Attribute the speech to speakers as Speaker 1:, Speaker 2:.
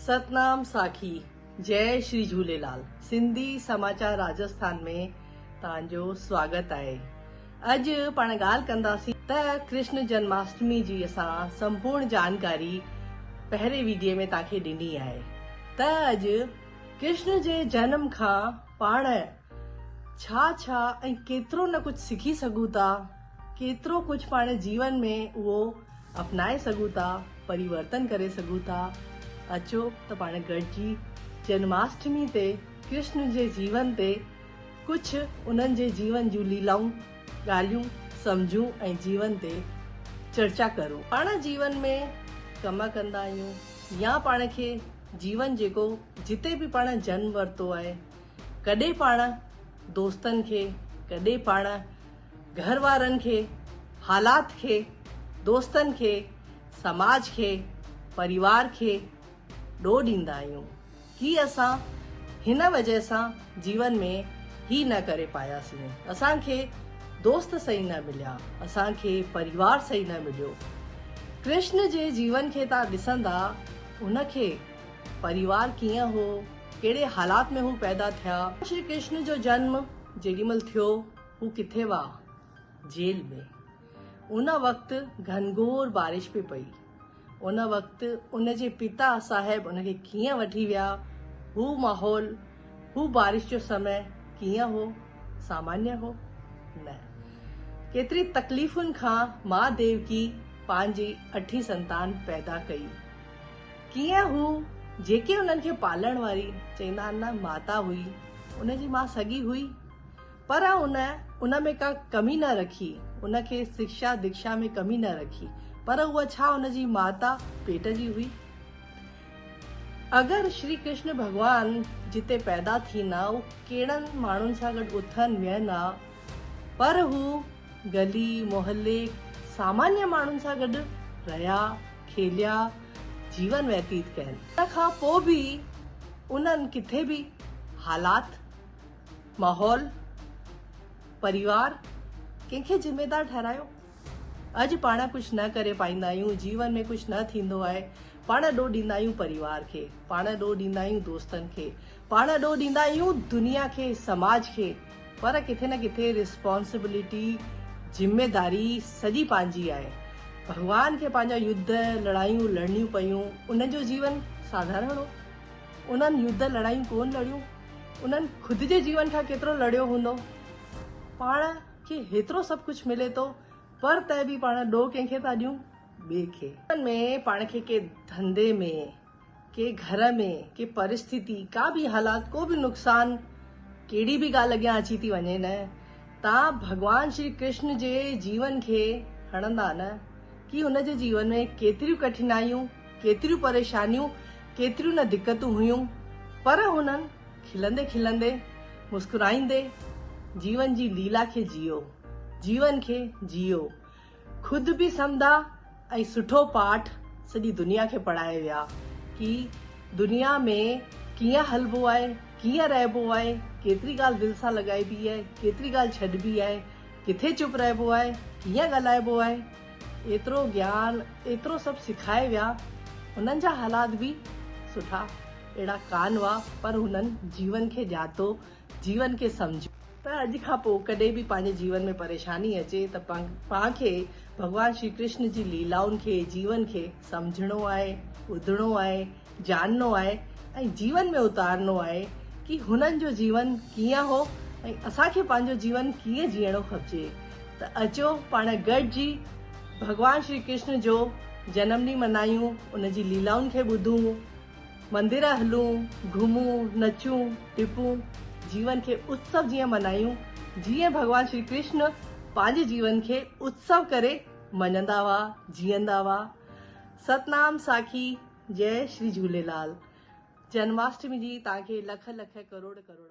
Speaker 1: सतनाम साखी। जय श्री झूलेलाल। सिंधी समाचार राजस्थान में तव्हांजो स्वागत आहे। अॼु पाण ॻाल्हि कंदासीं त कृष्ण जन्माष्टमी जी असां संपूर्ण जानकारी पहिरें वीडियो में तव्हांखे ॾिनी आहे त अॼु कृष्ण जे जन्म खां पाण छा ऐं केतिरो न कुझु सिखी सघूं था, केतिरो कुझु पाण जीवन में उहो अपनाए सघूं था, परिवर्तन करे सघूं था। अचो त पाण गॾिजी जन्माष्टमी ते कृष्ण जे जीवन ते कुझु उन्हनि जे जीवन जूं लीलाऊं ॻाल्हियूं सम्झूं ऐं जीवन ते चर्चा करूं। पाण जीवन में कम कंदा आहियूं या पाण खे जीवन जेको जिते बि पाण जन्म वरितो आहे, कॾहिं पाण दोस्तनि खे, कॾहिं पाण घर वारनि खे, हालात खे, दोस्तनि खे, समाज खे, परिवार खे ॾोह ॾींदा आहियूं कि असां हिन वजह सां जीवन में ही न करे पायासीं, असांखे दोस्त सही न मिलिया, असांखे परिवार सही न मिलियो। कृष्ण जे जीवन खे तव्हां ॾिसंदा, उनखे परिवार कीअं हो, कहिड़े हालात में हू पैदा थिया। श्री कृष्ण जो जन्म जेॾीमहिल थियो हू किथे हुआ? जेल में। उन वक़्तु घनघोर बारिश पई पई। उन वक़्तु उनजे पिता साहिब उनखे कीअं वठी विया, हू माहौल, हू बारिश जो समय कीअं हो? सामान्य हो? न। केतिरी तकलीफ़ुनि खां मां देवकी पंहिंजी 8 संतान पैदा कई। कीअं हू जेके उन्हनि खे पालण वारी चईंदा आहिनि न माता हुई, उनजी मां सगी हुई, पर उन में का कमी न रखी, उनखे शिक्षा दीक्षा में कमी न रखी, पर उहा छा उनजी माता पेट जी हुई। अगरि श्री कृष्ण भगवान जिते पैदा थींदा, हू कहिड़नि माण्हुनि सां गॾु उथनि विहनि, पर हू गली मोहल्ले सामान्य माण्हुनि सां गॾु रहिया, खेलिया, जीवन व्यतीत कयनि। उन खां पोइ बि उन्हनि किथे बि हालात, माहौल, परिवार कंहिंखे जिम्मेदार ठहरायो। अॼु पाण कुझु न करे पाईंदा आहियूं, जीवन में कुझु न थींदो आहे, पाण ॾोह ॾींदा आहियूं परिवार खे, पाण ॾोह ॾींदा आहियूं दोस्तनि खे, पाण ॾोह ॾींदा आहियूं दुनिया खे, समाज खे, पर किथे न किथे रिस्पॉन्सिबिलिटी, जिम्मेदारी सॼी पंहिंजी आहे। भगवान खे पंहिंजा युद्ध लड़ायूं लड़नियूं पयूं, उनजो जीवन साधारण हो, उन्हनि युद्ध लड़ायूं कोन लड़ियूं, उन्हनि ख़ुदि जे जीवन खां केतिरो लड़ियो हूंदो। पाण खे हेतिरो सभु कुझु मिले थो, पर त बि पाण ॾोह कंहिंखे था ॾियूं? ॿिए खे। में पाण खे के धंधे में, के घर में, के परिस्थिति, का बि हालात, को बि नुक़सान, कहिड़ी बि ॻाल्हि अॻियां अची थी वञे न, तव्हां भगवान श्री कृष्ण जे जीवन खे खणंदा न, कि हुनजे जीवन में केतिरियूं कठिनाइयूं, केतिरियूं परेशानियूं, केतिरियूं न दिक़तूं हुयूं, पर हुननि खिलंदे खिलंदे, मुस्कुराईंदे जीवन जी लीला खे जियो, जीवन खे जियो, खुद बि सम्झा ऐं सुठो पाठ सॼी दुनिया खे पढ़ाए विया कि दुनिया में कीअं हलबो आहे, कीअं रहिबो आहे, केतिरी ॻाल्हि दिलि सां लॻाइबी आहे, केतिरी ॻाल्हि छॾिबी आहे, किथे चुप रहिबो आहे, कीअं ॻाल्हाइबो आहे, एतिरो ज्ञान, एतिरो सभु सिखाए विया। उन्हनि जा हालात बि सुठा अहिड़ा कान हुआ, पर हुननि जीवन खे ॼातो, जीवन खे सम्झो। त अॼु खां पोइ कॾहिं बि पंहिंजे जीवन में परेशानी अचे त पाण खे भगवान श्री कृष्ण जी लीलाउनि खे, जीवन खे सम्झणो आहे, ॿुधणो आहे, जानणो आहे ऐं जीवन में उतारणो आहे कि हुननि जो जीवन कीअं हो ऐं असांखे पंहिंजो जीवन कीअं जीअणो खपिजे। त अचो पाण गॾिजी भगवान श्री कृष्ण जो जनम ॾींहुं मल्हायूं, उनजी लीलाउनि खे ॿुधूं, मंदिर हलूं, घुमूं, नचूं, टिपूं, जीवन खे उत्सव जीअं मल्हायूं, जीअं भगवान श्री कृष्ण पंहिंजे जीवन खे उत्सव करे मञंदा हुआ, जीअंदा हुआ। सतनाम साखी। जय श्री झूलेलाल। जन्माष्टमी जी तव्हांखे लख लख करोड़ करोड़